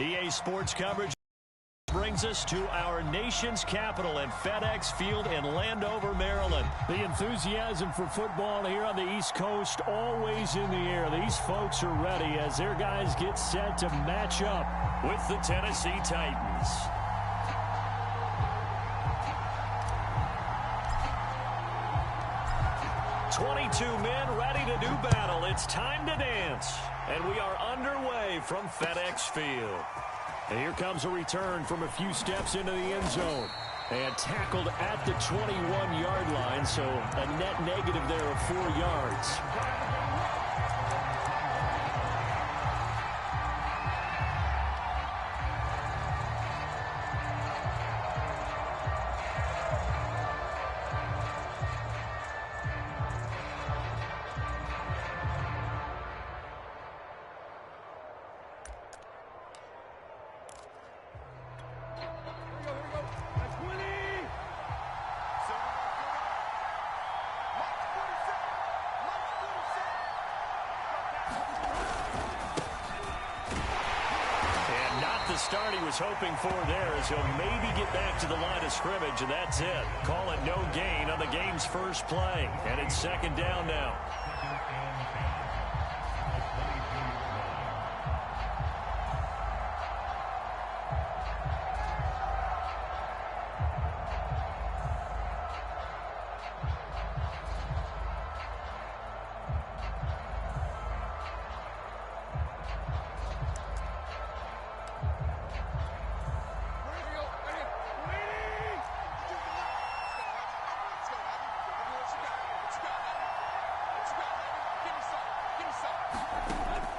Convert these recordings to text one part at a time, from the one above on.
EA Sports coverage brings us to our nation's capital at FedEx Field in Landover, Maryland. The enthusiasm for football here on the East Coast always in the air. These folks are ready as their guys get set to match up with the Tennessee Titans. "22 men ready to do battle. It's time to dance." And we are underway from FedEx Field. And here comes a return from a few steps into the end zone. And tackled at the 21-yard line, so a net negative there of 4 yards. The start he was hoping for there as he'll maybe get back to the line of scrimmage, and that's it. Call it no gain on the game's first play, and it's second down now.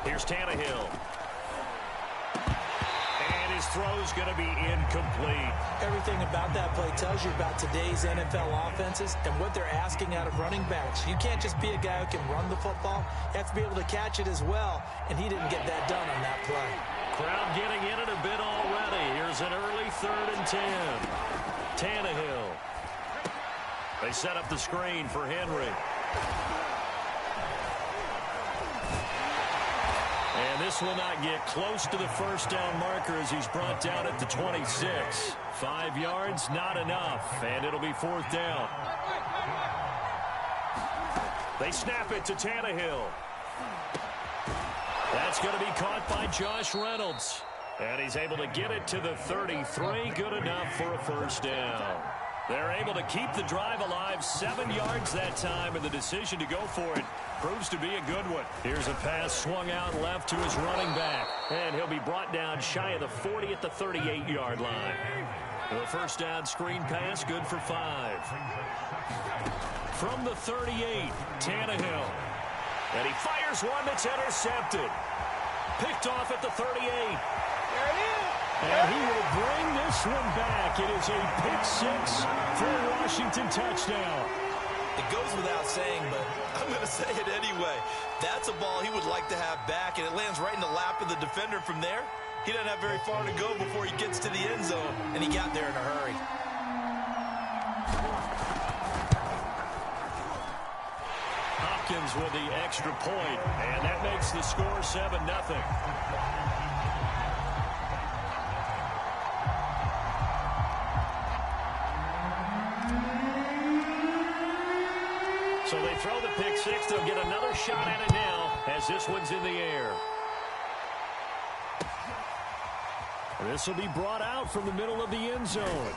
Here's Tannehill. And his throw's going to be incomplete. Everything about that play tells you about today's NFL offenses and what they're asking out of running backs. You can't just be a guy who can run the football. You have to be able to catch it as well, and he didn't get that done on that play. Crowd getting in it a bit already. Here's an early 3rd and 10. Tannehill. They set up the screen for Henry. And this will not get close to the first down marker as he's brought down at the 26. 5 yards, not enough, and it'll be 4th down. They snap it to Tannehill. That's going to be caught by Josh Reynolds. And he's able to get it to the 33, good enough for a first down. They're able to keep the drive alive, 7 yards that time, and the decision to go for it proves to be a good one. Here's a pass swung out left to his running back, and he'll be brought down shy of the 40 at the 38-yard line. The first down screen pass, good for 5. From the 38, Tannehill. And he fires one that's intercepted. Picked off at the 38. There it is. And he will bring this one back. It is a pick-6 for a Washington touchdown. It goes without saying, but I'm going to say it anyway. That's a ball he would like to have back, and it lands right in the lap of the defender from there. He doesn't have very far to go before he gets to the end zone, and he got there in a hurry. Hopkins with the extra point, and that makes the score 7-0. So they throw the pick-6. They'll get another shot at it now as this one's in the air. This will be brought out from the middle of the end zone.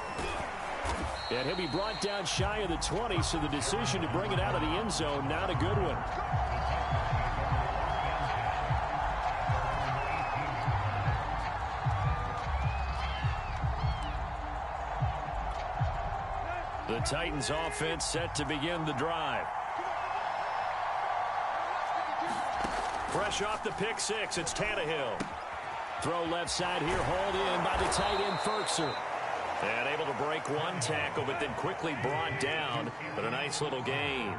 And he'll be brought down shy of the 20, so the decision to bring it out of the end zone, not a good one. The Titans offense set to begin the drive. Fresh off the pick-6, it's Tannehill. Throw left side here, hauled in by the tight end, Firkser. And able to break one tackle, but then quickly brought down. But a nice little gain.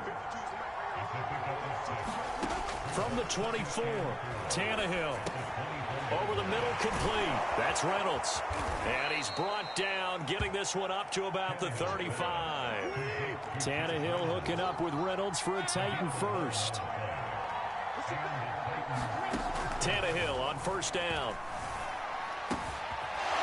From the 24, Tannehill. Over the middle, complete. That's Reynolds. And he's brought down, getting this one up to about the 35. Tannehill hooking up with Reynolds for a Titan first. Tannehill on first down.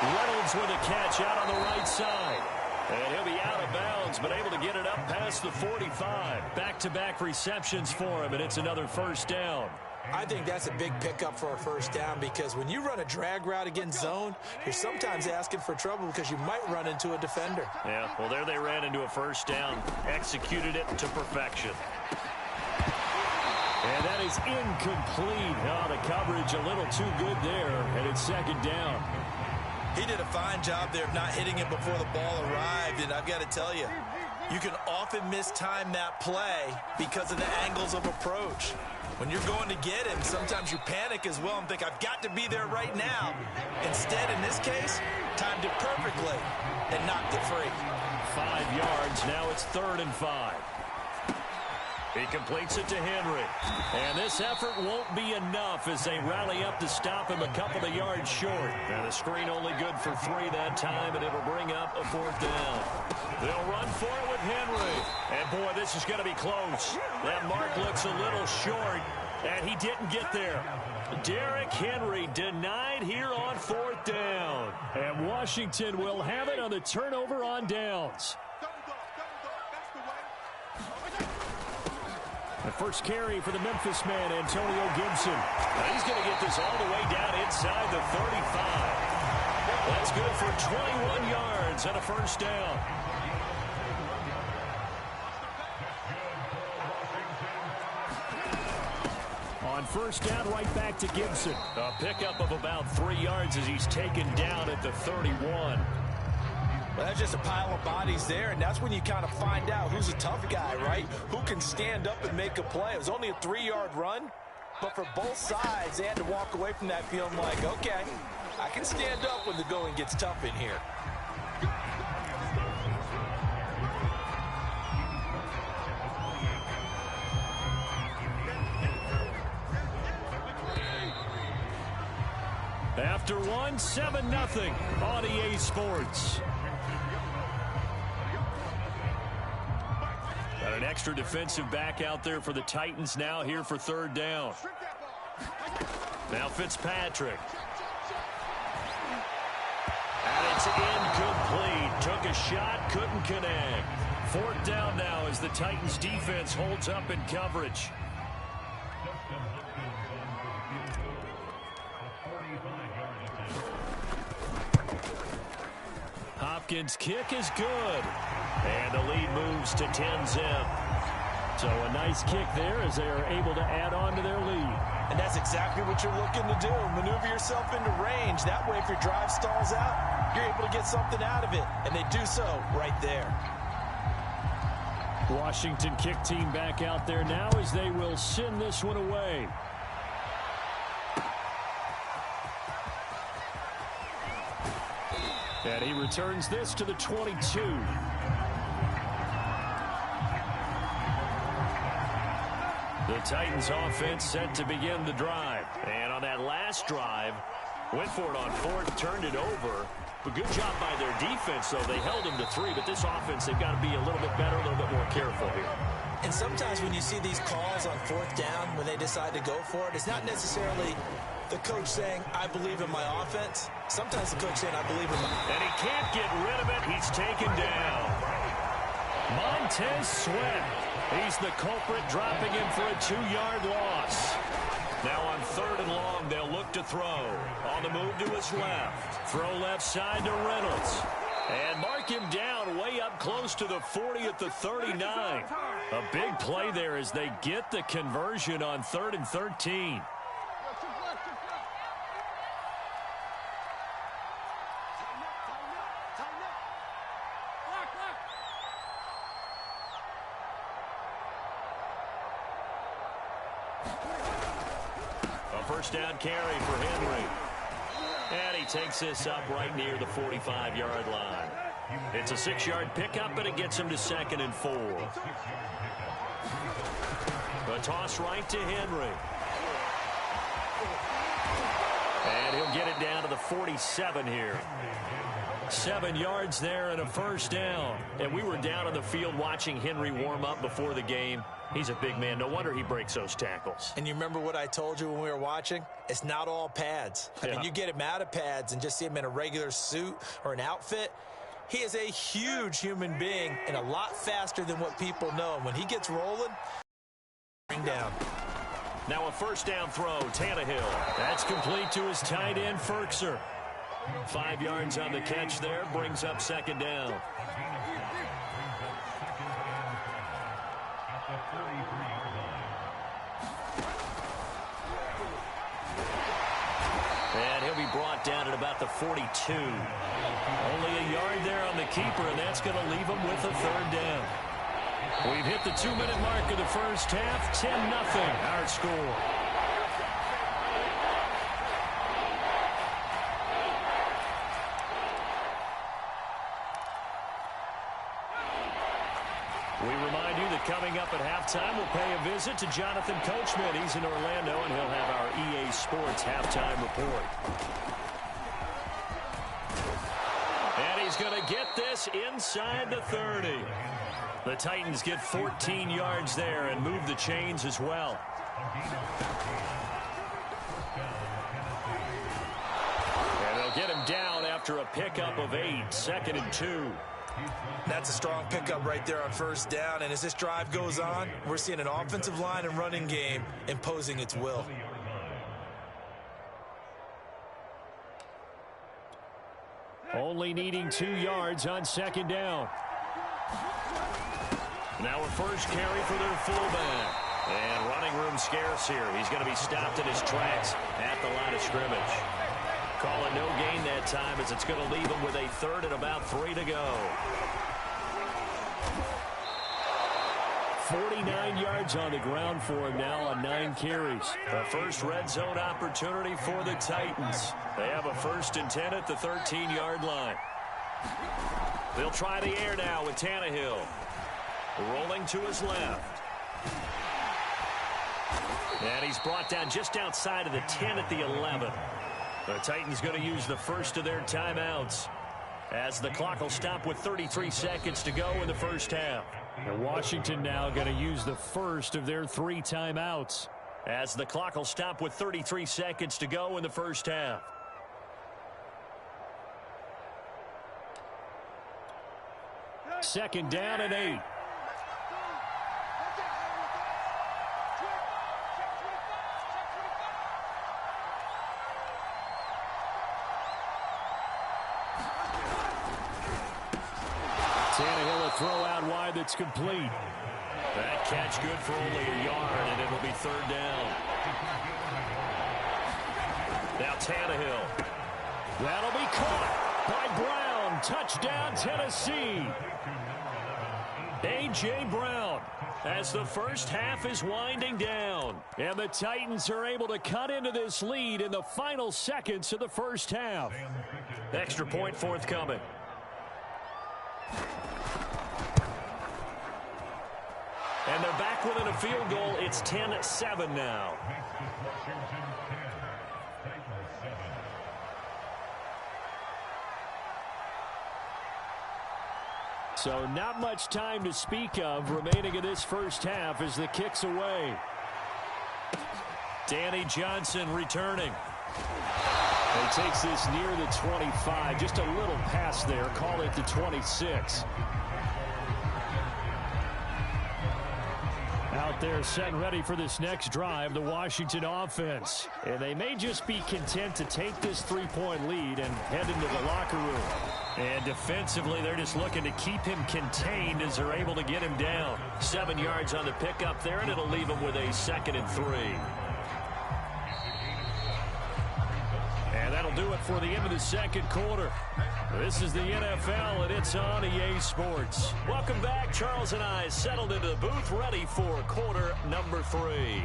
Reynolds with a catch out on the right side. And he'll be out of bounds, but able to get it up past the 45. Back-to-back receptions for him, and it's another first down. I think that's a big pickup for a first down because when you run a drag route against zone, you're sometimes asking for trouble because you might run into a defender. Yeah, well, there they ran into a first down. Executed it to perfection. And that is incomplete. Oh, the coverage a little too good there, and it's second down. He did a fine job there of not hitting it before the ball arrived, and I've got to tell you, you can often mistime that play because of the angles of approach. When you're going to get him, sometimes you panic as well and think, I've got to be there right now. Instead, in this case, timed it perfectly and knocked it free. 5 yards. Now it's 3rd and 5. He completes it to Henry. And this effort won't be enough as they rally up to stop him a couple of yards short. And the screen only good for 3 that time, and it'll bring up a 4th down. They'll run for it with Henry. And, boy, this is going to be close. That mark looks a little short, and he didn't get there. Derrick Henry denied here on 4th down. And Washington will have it on the turnover on downs. The first carry for the Memphis man, Antonio Gibson. Now he's going to get this all the way down inside the 35. That's good for 21 yards and a first down. On first down, right back to Gibson. A pickup of about 3 yards as he's taken down at the 31. Well, that's just a pile of bodies there, and that's when you kind of find out who's a tough guy, right? Who can stand up and make a play. It was only a 3-yard run, but for both sides, they had to walk away from that feeling like, okay, I can stand up when the going gets tough in here. After one, 7-0 on EA Sports. Got an extra defensive back out there for the Titans now here for 3rd down. Now Fitzpatrick. And it's incomplete. Took a shot, couldn't connect. 4th down now as the Titans defense holds up in coverage. Hopkins' kick is good. And the lead moves to 10-zip. So a nice kick there as they are able to add on to their lead. And that's exactly what you're looking to do. Maneuver yourself into range. That way, if your drive stalls out, you're able to get something out of it. And they do so right there. Washington kick team back out there now as they will send this one away. And he returns this to the 22. The Titans offense set to begin the drive. And on that last drive, went for it on 4th, turned it over. But good job by their defense, though. They held them to 3, but this offense, they've got to be a little bit better, a little bit more careful here. And sometimes when you see these calls on 4th down, when they decide to go for it, it's not necessarily the coach saying, I believe in my offense. Sometimes the coach saying, I believe in my... And he can't get rid of it. He's taken down. Montez Sweat. He's the culprit, dropping him for a 2-yard loss. Now on 3rd and long, they'll look to throw. On the move to his left. Throw left side to Reynolds. And mark him down way up close to the 40 at the 39. A big play there as they get the conversion on 3rd and 13. First down carry for Henry. And he takes this up right near the 45-yard line. It's a 6-yard pickup, but it gets him to 2nd and 4. A toss right to Henry. And he'll get it down to the 47 here. 7 yards there and a first down. And we were down on the field watching Henry warm up before the game. He's a big man. No wonder he breaks those tackles. And you remember what I told you when we were watching? It's not all pads. I mean, you get him out of pads and just see him in a regular suit or an outfit. He is a huge human being and a lot faster than what people know. And when he gets rolling, bring down. Now a first down throw, Tannehill. That's complete to his tight end, Firkser. 5 yards on the catch there, brings up second down. And he'll be brought down at about the 42. Only a yard there on the keeper, and that's going to leave him with a third down. We've hit the 2-minute mark of the first half, 10-0 our score. We remind you that coming up at halftime, we'll pay a visit to Jonathan Coachman. He's in Orlando, and he'll have our EA Sports halftime report. And he's going to get this inside the 30. The Titans get 14 yards there and move the chains as well. And they'll get him down after a pickup of 8, 2nd and 2. That's a strong pickup right there on first down. And as this drive goes on, we're seeing an offensive line and running game imposing its will. Only needing 2 yards on second down. Now a first carry for their fullback. And running room scarce here. He's going to be stopped in his tracks at the line of scrimmage. Call it no gain that time as it's going to leave him with a third and about 3 to go. 49 yards on the ground for him now on 9 carries. The first red zone opportunity for the Titans. They have a 1st and 10 at the 13-yard line. They'll try the air now with Tannehill. Rolling to his left. And he's brought down just outside of the 10 at the 11. The Titans going to use the first of their timeouts as the clock will stop with 33 seconds to go in the first half. And Washington now going to use the first of their 3 timeouts as the clock will stop with 33 seconds to go in the first half. Second down and 8. Tannehill a throw out wide that's complete. That catch good for only a yard, and it'll be third down. Now Tannehill. That'll be caught by Brown. Touchdown, Tennessee. A.J. Brown as the first half is winding down. And the Titans are able to cut into this lead in the final seconds of the first half. Extra point forthcoming. And they're back within a field goal. It's 10-7 now. So not much time to speak of remaining in this first half as the kick's away. Danny Johnson returning. He takes this near the 25. Just a little pass there. Call it the 26. Out there set and ready for this next drive, the Washington offense. And they may just be content to take this 3-point lead and head into the locker room. And defensively, they're just looking to keep him contained as they're able to get him down. 7 yards on the pickup there, and it'll leave him with a 2nd and 3. And that'll do it for the end of the second quarter. This is the NFL, and it's on EA Sports. Welcome back. Charles and I settled into the booth, ready for quarter number 3.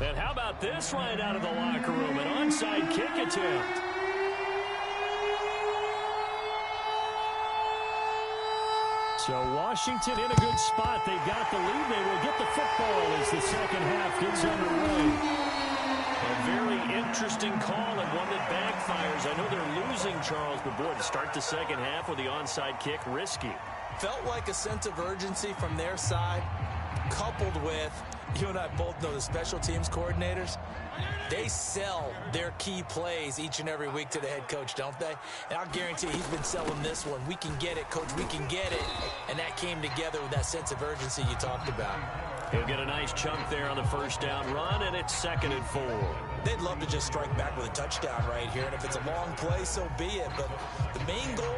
And how about this right out of the locker room? An onside kick attempt. So Washington in a good spot. They've got the lead. They will get the football as the second half gets underway. A very interesting call and one that backfires. I know they're losing, Charles, but boy, to start the second half with the onside kick, risky. Felt like a sense of urgency from their side, coupled with, you and I both know the special teams coordinators, they sell their key plays each and every week to the head coach, don't they? And I'll guarantee he's been selling this one. We can get it, coach, we can get it. And that came together with that sense of urgency you talked about. He'll get a nice chunk there on the first down run, and it's 2nd and 4. They'd love to just strike back with a touchdown right here, and if it's a long play, so be it. But the main goal,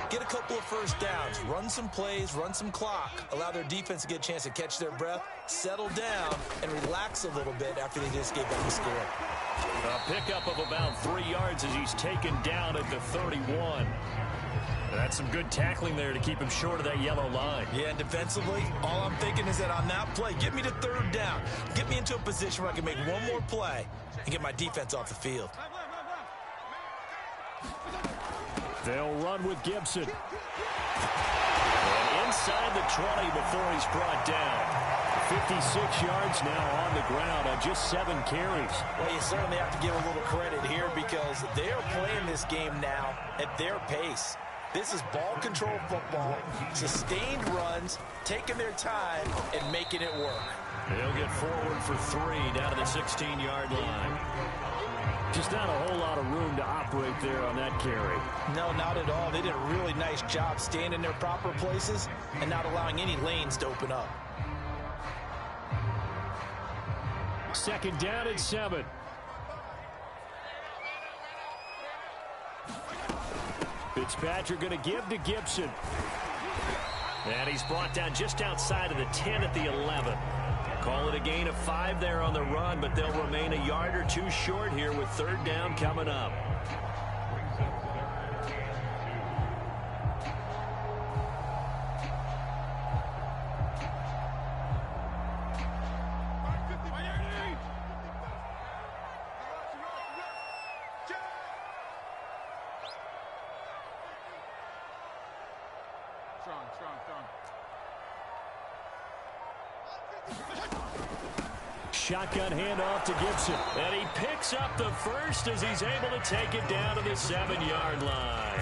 get a couple of first downs, run some plays, run some clock, allow their defense to get a chance to catch their breath, settle down, and relax a little bit after they just gave up the score. A pickup of about 3 yards as he's taken down at the 31. That's some good tackling there to keep him short of that yellow line. Yeah, and defensively, all I'm thinking is that on that play, get me to 3rd down. Get me into a position where I can make one more play and get my defense off the field. They'll run with Gibson. And inside the 20 before he's brought down. 56 yards now on the ground on just 7 carries. Well, you certainly have to give a little credit here because they are playing this game now at their pace. This is ball control football, sustained runs, taking their time, and making it work. They'll get forward for 3 down to the 16-yard line. Just not a whole lot of room to operate there on that carry. No, not at all. They did a really nice job staying in their proper places and not allowing any lanes to open up. 2nd down and 7. Fitzpatrick going to give to Gibson. And he's brought down just outside of the 10 at the 11. Call it a gain of 5 there on the run, but they'll remain a yard or 2 short here with 3rd down coming up. Shotgun handoff to Gibson. And he picks up the first as he's able to take it down to the 7-yard line.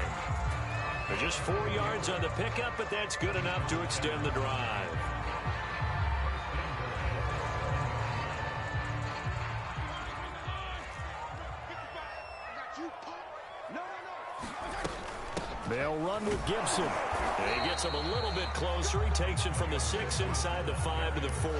They're just 4 yards on the pickup, but that's good enough to extend the drive. They'll run with Gibson. And he gets him a little bit closer. He takes it from the 6 inside the 5 to the 4.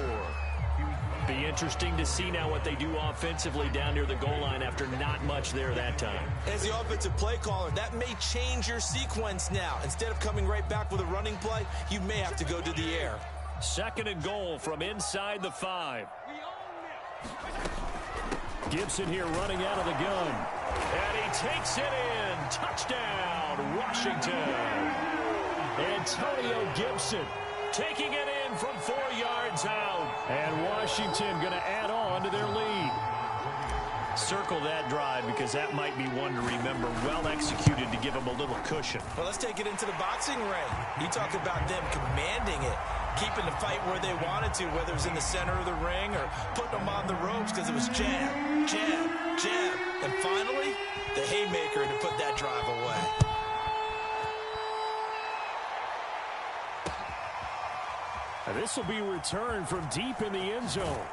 Be interesting to see now what they do offensively down near the goal line after not much there that time. As the offensive play caller, that may change your sequence now. Instead of coming right back with a running play, you may have to go to the air. 2nd and goal from inside the 5. Gibson here running out of the gun. And he takes it in. Touchdown, Washington. Antonio Gibson taking it in from 4 yards out. And Washington going to add on to their lead. Circle that drive because that might be one to remember. Well executed to give them a little cushion. Well, let's take it into the boxing ring. You talk about them commanding it, keeping the fight where they wanted to, whether it was in the center of the ring or putting them on the ropes because it was jab, jab, jab. And finally, the haymaker to put that drive away. This will be returned from deep in the end zone.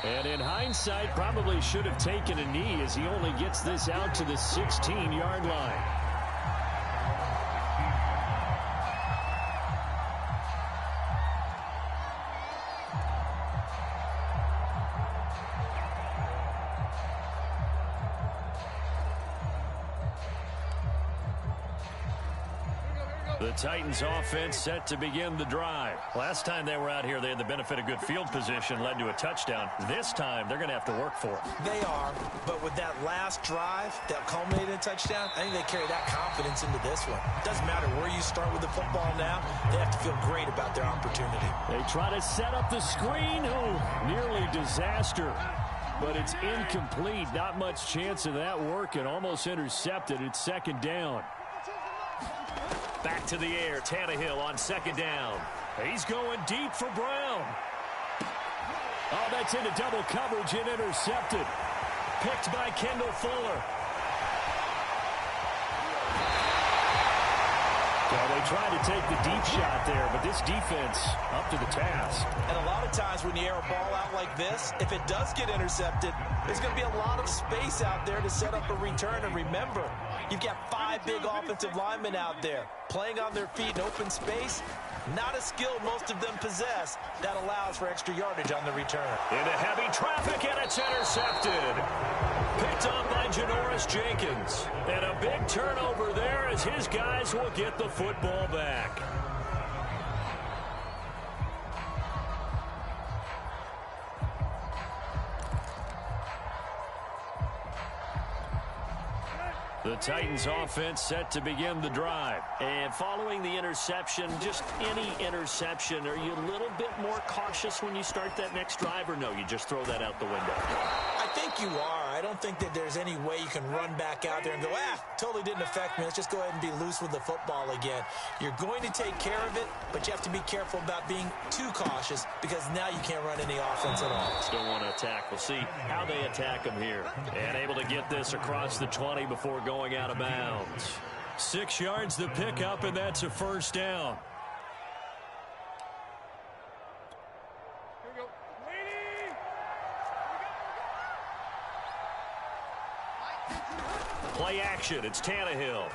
And in hindsight, probably should have taken a knee as he only gets this out to the 16-yard line. The Titans offense set to begin the drive. Last time they were out here, they had the benefit of good field position, led to a touchdown. This time, they're going to have to work for it. They are, but with that last drive that culminated in a touchdown, I think they carry that confidence into this one. It doesn't matter where you start with the football now. They have to feel great about their opportunity. They try to set up the screen. Oh, nearly disaster. But it's incomplete. Not much chance of that working. Almost intercepted. It's 2nd down. Back to the air, Tannehill on 2nd down. He's going deep for Brown. Oh, that's into double coverage and intercepted. picked by Kendall Fuller. Well, they tried to take the deep shot there, but this defense up to the task. And a lot of times when you air a ball out like this, if it does get intercepted, there's going to be a lot of space out there to set up a return. And remember, you've got 5 big offensive linemen out there playing on their feet in open space. Not a skill most of them possess. That allows for extra yardage on the return. Into heavy traffic, and it's intercepted. Picked up by Janoris Jenkins. And a big turnover there as his guys will get the football back. The Titans offense set to begin the drive. And following the interception, just any interception, are you a little bit more cautious when you start that next drive, or no, you just throw that out the window? I think you are. I don't think that there's any way you can run back out there and go, totally didn't affect me. Let's just go ahead and be loose with the football again. You're going to take care of it, but you have to be careful about being too cautious because now you can't run any offense at all. Still want to attack. We'll see how they attack them here. And able to get this across the 20 before going out of bounds. 6 yards the pickup, and that's a first down. Play action. It's Tannehill.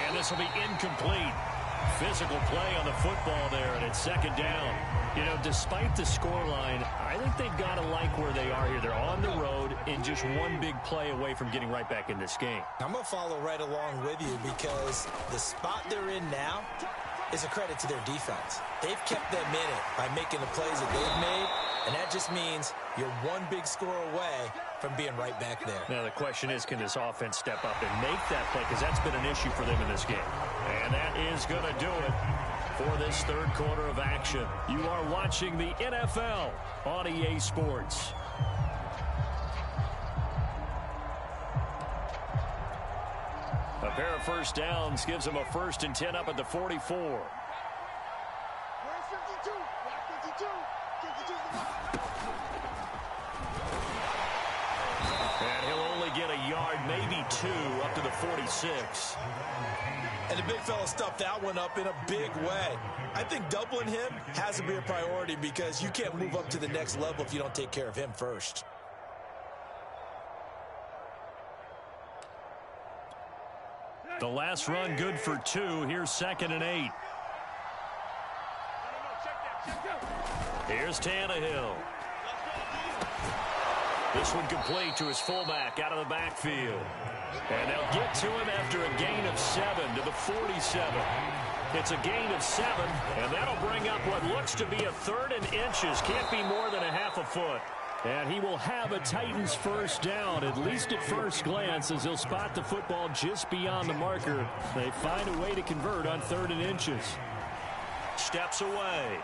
And this will be incomplete. Physical play on the football there, and it's second down. You know, despite the scoreline, I think they've got to like where they are here. They're on the road and just one big play away from getting right back in this game. I'm going to follow right along with you because the spot they're in now is a credit to their defense. They've kept them in it by making the plays that they've made, and that just means you're one big score away from being right back there. Now the question is, can this offense step up and make that play? Because that's been an issue for them in this game. And that is going to do it for this third quarter of action. You are watching the NFL on EA Sports. A pair of first downs gives them a 1st and 10 up at the 44. And he'll only get a yard, maybe 2, up to the 46. And the big fella stuffed that one up in a big way. I think doubling him has to be a priority because you can't move up to the next level if you don't take care of him first. The last run good for 2. Here's 2nd and 8. Here's Tannehill. This one complete to his fullback out of the backfield. And they'll get to him after a gain of 7 to the 47. It's a gain of 7, and that'll bring up what looks to be a 3rd and inches. Can't be more than a half a foot. And he will have a Titans first down, at least at first glance, as he'll spot the football just beyond the marker. They find a way to convert on 3rd and inches. Steps away.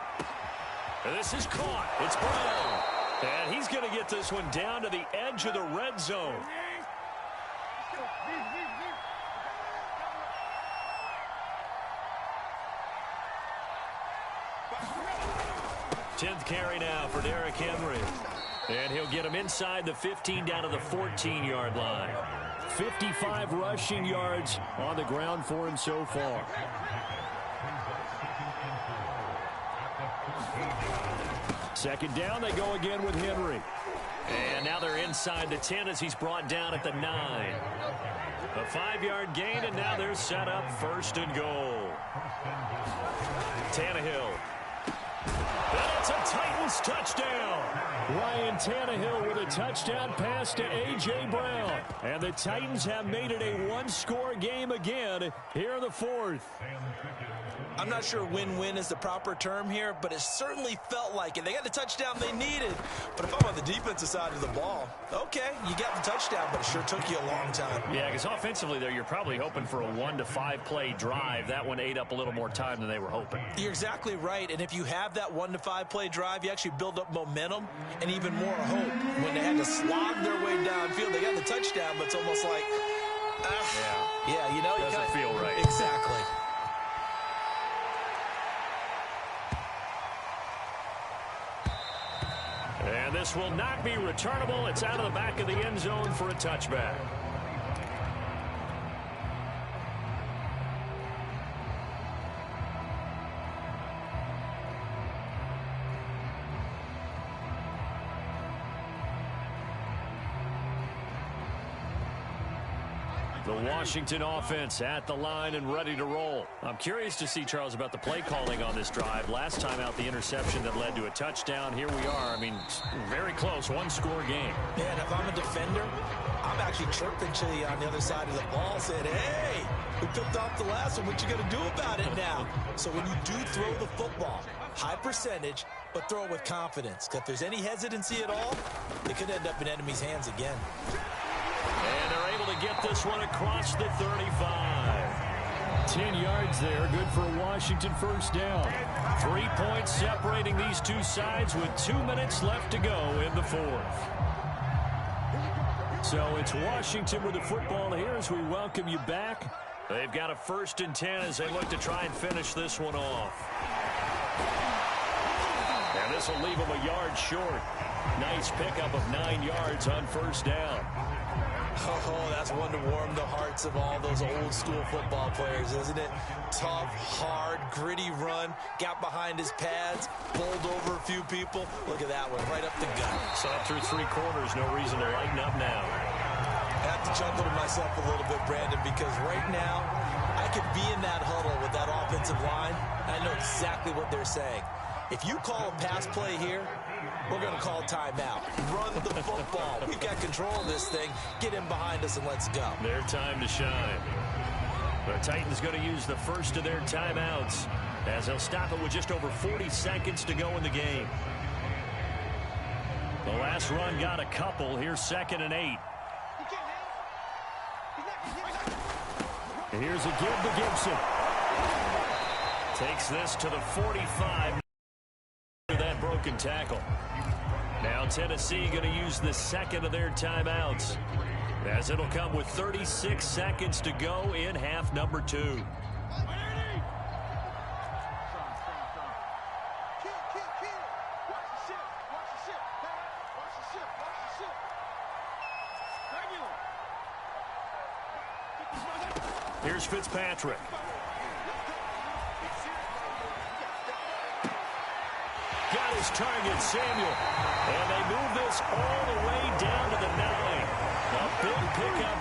And this is caught. It's Brown. And he's going to get this one down to the edge of the red zone. Tenth carry now for Derrick Henry. And he'll get him inside the 15 down to the 14-yard line. 55 rushing yards on the ground for him so far. Second down, they go again with Henry. And now they're inside the 10 as he's brought down at the 9. A 5-yard gain, and now they're set up 1st and goal. Tannehill. And it's a Titans touchdown. Ryan Tannehill with a touchdown pass to A.J. Brown. And the Titans have made it a one-score game again here in the 4th. I'm not sure win-win is the proper term here, but it certainly felt like it. They got the touchdown they needed. But if I'm on the defensive side of the ball, okay, you got the touchdown, but it sure took you a long time. Yeah, because offensively there, you're probably hoping for a 1 to 5 play drive. That one ate up a little more time than they were hoping. You're exactly right, and if you have that 1 to 5 play drive, you actually build up momentum and even more hope. When they had to slog their way downfield, they got the touchdown, but it's almost like, yeah, you know, doesn't feel right. Exactly. And this will not be returnable. It's out of the back of the end zone for a touchback. The Washington offense at the line and ready to roll. I'm curious to see, Charles, about the play calling on this drive. Last time out, the interception that led to a touchdown. Here we are. I mean, very close, one-score game. Man, if I'm a defender, I'm actually chirping to you on the other side of the ball, saying, hey, we picked off the last one. What you going to do about it now? So when you do throw the football, high percentage, but throw it with confidence. Because if there's any hesitancy at all, it could end up in enemy's hands again. And they're able to get this one across the 35. 10 yards there, good for a Washington first down. 3 points separating these two sides with 2 minutes left to go in the fourth. So it's Washington with the football here as we welcome you back. They've got a 1st and 10 as they look to try and finish this one off. And this will leave them a yard short. Nice pickup of 9 yards on first down. Oh, that's one to warm the hearts of all those old-school football players, isn't it? Tough, hard, gritty run. Got behind his pads, bowled over a few people. Look at that one, right up the gut. Saw through 3 quarters, no reason to lighten up now. I have to chuckle to myself a little bit, Brandon, because right now, I could be in that huddle with that offensive line. I know exactly what they're saying. If you call a pass play here, we're going to call timeout. Run the football. We've got control of this thing. Get in behind us and let's go. Their time to shine. The Titans going to use the first of their timeouts as they'll stop it with just over 40 seconds to go in the game. The last run got a couple. Here's 2nd and 8. Here's a give to Gibson. Takes this to the 45. That broken tackle. Now Tennessee going to use the 2nd of their timeouts as it'll come with 36 seconds to go in half number 2. Here's Fitzpatrick. Got his target, Samuel. And they move this all the way down to the 9. A big pickup